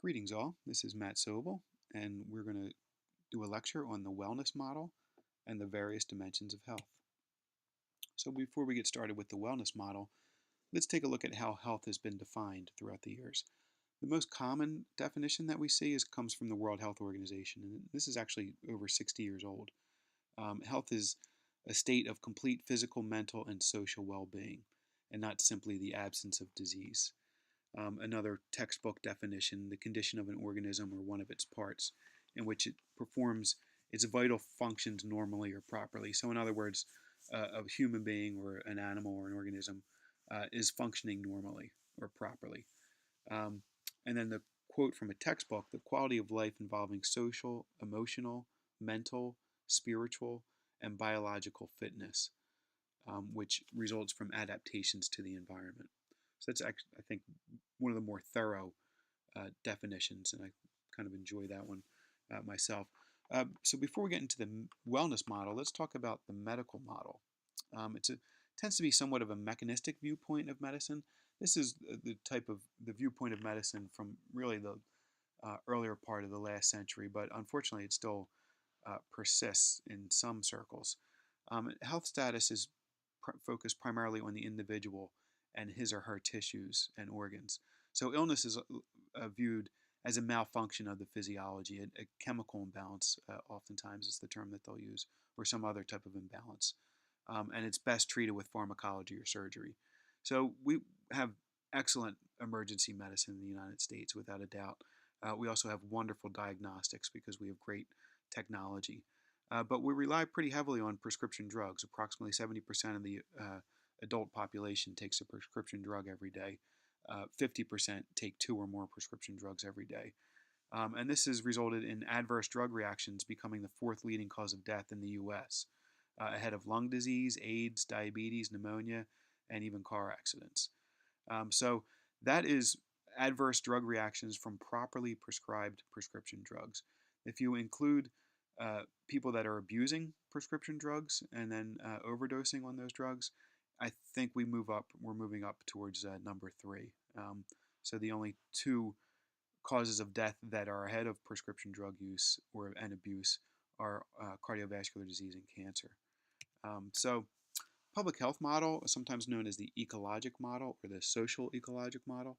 Greetings all, this is Matt Sobel, and we're going to do a lecture on the wellness model and the various dimensions of health. So before we get started with the wellness model, let's take a look at how health has been defined throughout the years. The most common definition that we see comes from the World Health Organization, and this is actually over 60 years old. Health is a state of complete physical, mental, and social well-being, and not simply the absence of disease. Another textbook definition, the condition of an organism or one of its parts in which it performs its vital functions normally or properly. So, in other words, a human being or an animal or an organism is functioning normally or properly. Um, and then the quote from a textbook, the quality of life involving social, emotional, mental, spiritual, and biological fitness, which results from adaptations to the environment. So that's actually, I think, one of the more thorough definitions, and I kind of enjoy that one myself. So before we get into the wellness model, let's talk about the medical model. It tends to be somewhat of a mechanistic viewpoint of medicine. This is the type of the viewpoint of medicine from really the earlier part of the last century, but unfortunately, it still persists in some circles. Health status is focused primarily on the individual and his or her tissues and organs. So illness is viewed as a malfunction of the physiology, a chemical imbalance, oftentimes is the term that they'll use, or some other type of imbalance. And it's best treated with pharmacology or surgery. So we have excellent emergency medicine in the United States, without a doubt. We also have wonderful diagnostics because we have great technology. But we rely pretty heavily on prescription drugs. Approximately 70% of the adult population takes a prescription drug every day. 50% take two or more prescription drugs every day. And this has resulted in adverse drug reactions becoming the fourth leading cause of death in the US, ahead of lung disease, AIDS, diabetes, pneumonia, and even car accidents. So that is adverse drug reactions from properly prescribed prescription drugs. If you include people that are abusing prescription drugs and then overdosing on those drugs, I think we're moving up towards number three. So the only two causes of death that are ahead of prescription drug use or and abuse are cardiovascular disease and cancer. So public health model, sometimes known as the ecologic model or the social ecologic model.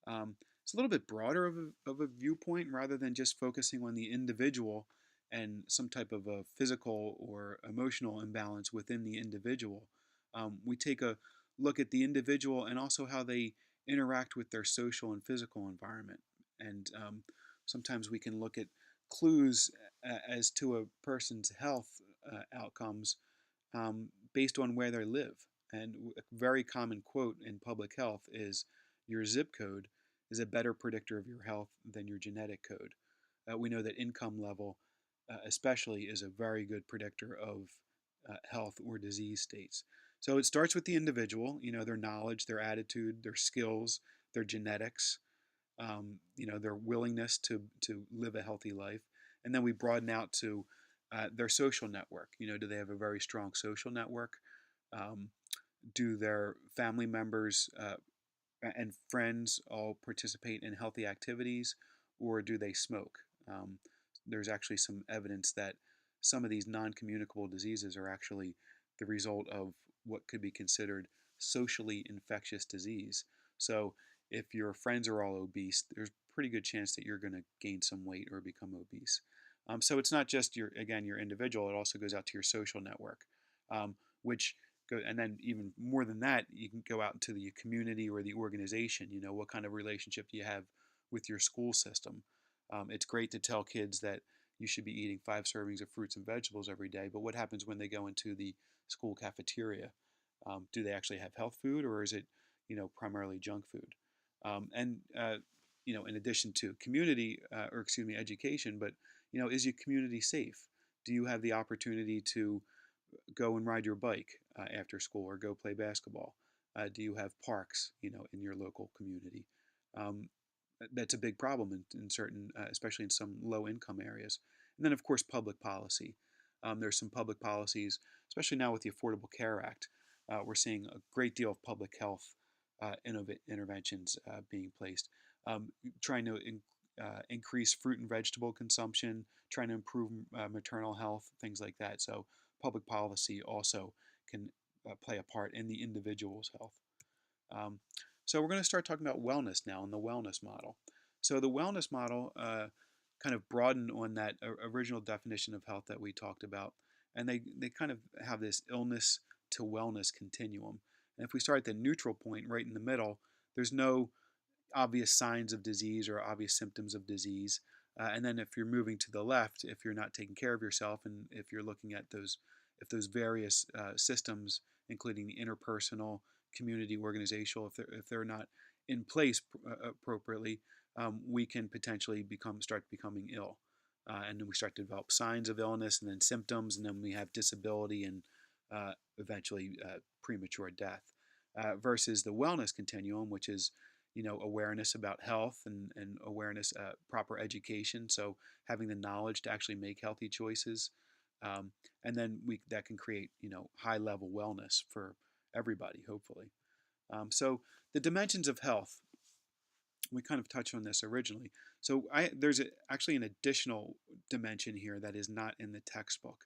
It's a little bit broader of a viewpoint rather than just focusing on the individual and some type of a physical or emotional imbalance within the individual. We take a look at the individual and also how they interact with their social and physical environment. And sometimes we can look at clues as to a person's health outcomes based on where they live. And a very common quote in public health is your zip code is a better predictor of your health than your genetic code. We know that income level, especially, is a very good predictor of health or disease states. So it starts with the individual, their knowledge, their attitude, their skills, their genetics, their willingness to live a healthy life. And then we broaden out to their social network. Do they have a very strong social network? Do their family members and friends all participate in healthy activities, or do they smoke? There's actually some evidence that some of these non communicable diseases are actually the result of what could be considered socially infectious disease. So, if your friends are all obese, there's a pretty good chance that you're going to gain some weight or become obese. So it's not just your individual; it also goes out to your social network, which and then even more than that, you can go out into the community or the organization. What kind of relationship do you have with your school system? It's great to tell kids that you should be eating 5 servings of fruits and vegetables every day, but what happens when they go into the school cafeteria? Do they actually have health food, or is it, primarily junk food? In addition to community, or excuse me, education, but is your community safe? Do you have the opportunity to go and ride your bike after school or go play basketball? Do you have parks, in your local community? Um, that's a big problem in certain, especially in some low-income areas. And then, of course, public policy. There's some public policies, especially now with the Affordable Care Act. We're seeing a great deal of public health interventions being placed, trying to increase fruit and vegetable consumption, trying to improve maternal health, things like that. So public policy also can play a part in the individual's health. Um, so we're going to start talking about wellness now and the wellness model. So the wellness model kind of broadened on that original definition of health that we talked about, and they kind of have this illness to wellness continuum. And if we start at the neutral point right in the middle, there's no obvious signs of disease or obvious symptoms of disease. And then if you're moving to the left, if you're not taking care of yourself, and if you're looking at those various systems, including the interpersonal, community, organizational, if they're not in place appropriately, we can potentially start becoming ill. And then we start to develop signs of illness and then symptoms, and then we have disability and eventually premature death. Versus the wellness continuum, which is awareness about health and awareness, proper education. So having the knowledge to actually make healthy choices, and then that can create high level wellness for everybody, hopefully. So the dimensions of health, we kind of touched on this originally. So there's actually an additional dimension here that is not in the textbook.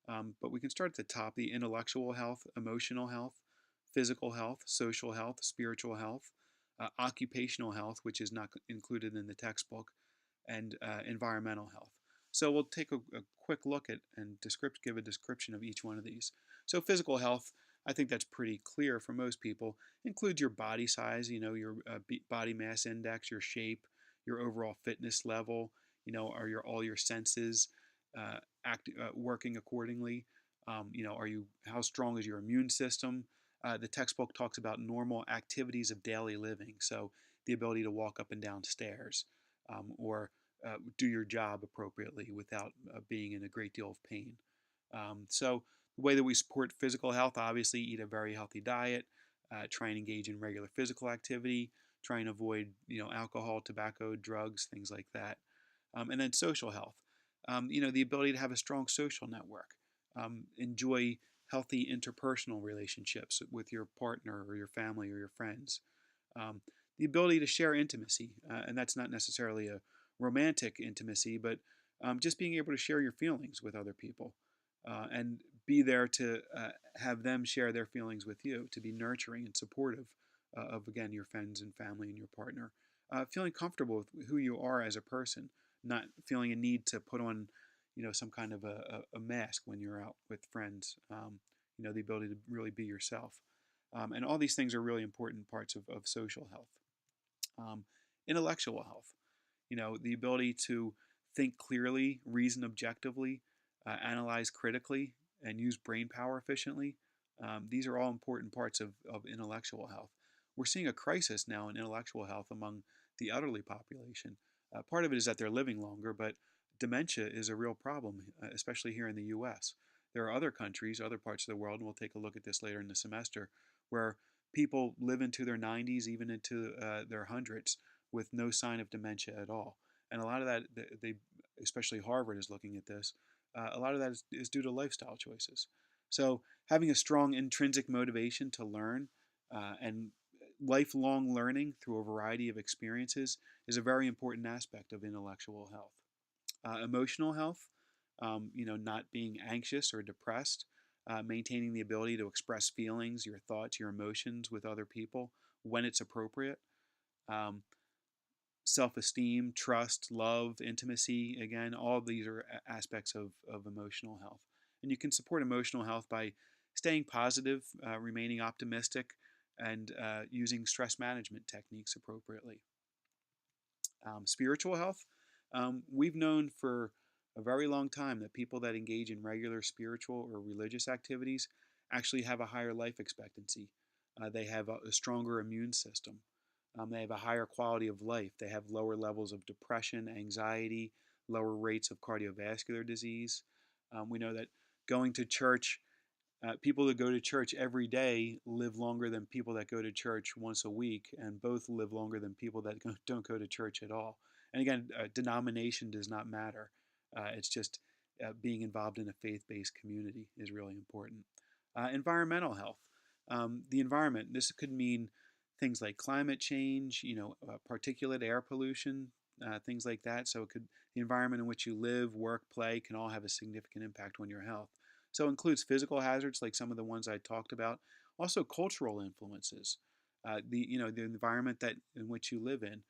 But we can start at the top: the intellectual health, emotional health, physical health, social health, spiritual health, occupational health, which is not included in the textbook, and environmental health. So we'll take a quick look at and give a description of each one of these. So physical health, I think that's pretty clear for most people. Includes your body size, your body mass index, your shape, your overall fitness level, are all your senses working accordingly? How strong is your immune system? The textbook talks about normal activities of daily living, so the ability to walk up and down stairs, or do your job appropriately without being in a great deal of pain. So the way that we support physical health, obviously eat a very healthy diet, try and engage in regular physical activity, try and avoid alcohol, tobacco, drugs, things like that. And then social health, the ability to have a strong social network, enjoy healthy interpersonal relationships with your partner or your family or your friends, the ability to share intimacy, and that's not necessarily a romantic intimacy, but just being able to share your feelings with other people, and be there to have them share their feelings with you, to be nurturing and supportive of, again, your friends and family and your partner. Feeling comfortable with who you are as a person, not feeling a need to put on, some kind of a mask when you're out with friends. The ability to really be yourself. And all these things are really important parts of social health. Intellectual health, the ability to think clearly, reason objectively, analyze critically, and use brain power efficiently. These are all important parts of intellectual health. We're seeing a crisis now in intellectual health among the elderly population. Part of it is that they're living longer, but dementia is a real problem, especially here in the U.S. There are other countries, other parts of the world, and we'll take a look at this later in the semester, where people live into their 90s, even into their hundreds, with no sign of dementia at all. And a lot of that, especially Harvard is looking at this, a lot of that is due to lifestyle choices. So having a strong intrinsic motivation to learn, and lifelong learning through a variety of experiences is a very important aspect of intellectual health. Emotional health, not being anxious or depressed, maintaining the ability to express feelings, your thoughts, your emotions with other people when it's appropriate. Um, Self-esteem, trust, love, intimacy, again, all of these are aspects of emotional health. And you can support emotional health by staying positive, remaining optimistic, and using stress management techniques appropriately. Spiritual health, we've known for a very long time that people that engage in regular spiritual or religious activities actually have a higher life expectancy. They have a stronger immune system. They have a higher quality of life. They have lower levels of depression, anxiety, lower rates of cardiovascular disease. We know that going to church, people that go to church every day live longer than people that go to church once a week, and both live longer than people that don't go to church at all. And again, denomination does not matter. It's just being involved in a faith-based community is really important. Environmental health. The environment, this could mean things like climate change, particulate air pollution, things like that. So the environment in which you live, work, play can all have a significant impact on your health. So it includes physical hazards like some of the ones I talked about, also cultural influences, the environment that in which you live in.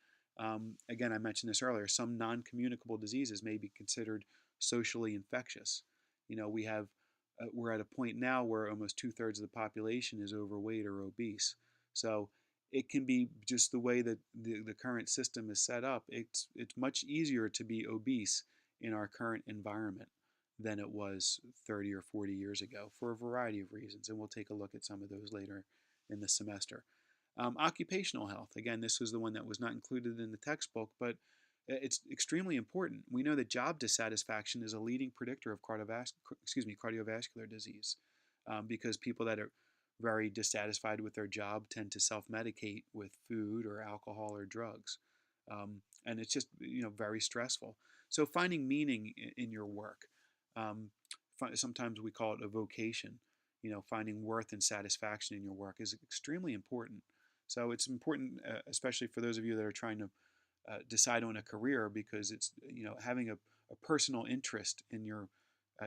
Again, I mentioned this earlier. Some non-communicable diseases may be considered socially infectious. We're at a point now where almost 2/3 of the population is overweight or obese. So it can be just the way that the current system is set up. It's much easier to be obese in our current environment than it was 30 or 40 years ago for a variety of reasons. And we'll take a look at some of those later in the semester. Occupational health. Again, this was the one that was not included in the textbook, but it's extremely important. We know that job dissatisfaction is a leading predictor of cardiovascular disease, because people that are very dissatisfied with their job tend to self-medicate with food or alcohol or drugs, and it's just very stressful. So finding meaning in your work, um, sometimes we call it a vocation. Finding worth and satisfaction in your work is extremely important. So it's important, especially for those of you that are trying to decide on a career, because it's having a personal interest in your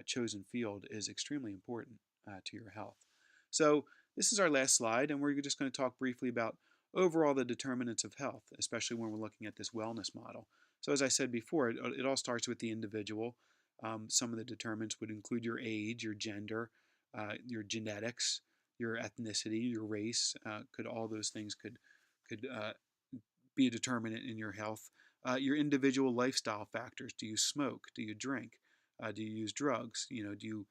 chosen field is extremely important to your health. So this is our last slide, and we're just going to talk briefly about overall the determinants of health, especially when we're looking at this wellness model. So as I said before, it all starts with the individual. Some of the determinants would include your age, your gender, your genetics, your ethnicity, your race. All those things could be a determinant in your health. Your individual lifestyle factors. Do you smoke? Do you drink? Do you use drugs? Do you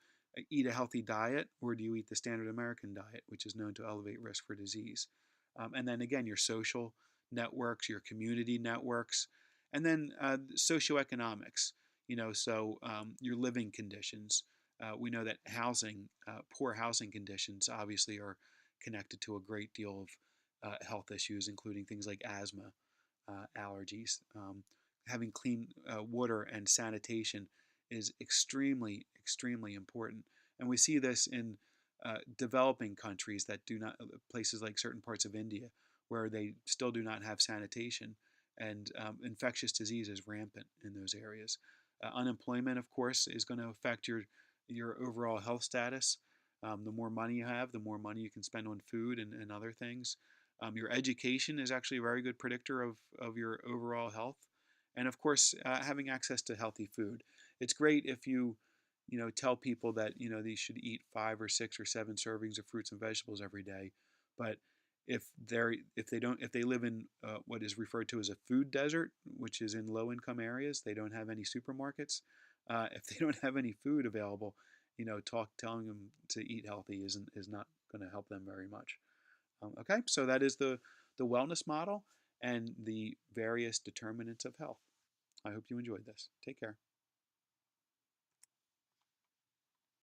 eat a healthy diet, or do you eat the standard American diet, which is known to elevate risk for disease? And then again, your social networks, your community networks, and then socioeconomics. Your living conditions. We know that poor housing conditions, obviously are connected to a great deal of health issues, including things like asthma, allergies. Having clean water and sanitation is extremely, extremely important. And we see this in developing countries that do not, places like certain parts of India, where they still do not have sanitation, and infectious disease is rampant in those areas. Unemployment, of course, is going to affect your overall health status. The more money you have, the more money you can spend on food and other things. Your education is actually a very good predictor of your overall health. And of course, having access to healthy food. It's great if you tell people that they should eat 5 or 6 or 7 servings of fruits and vegetables every day, but if they live in what is referred to as a food desert, which is in low income areas, they don't have any supermarkets. If they don't have any food available, telling them to eat healthy is not going to help them very much. Okay, so that is the wellness model and the various determinants of health. I hope you enjoyed this. Take care.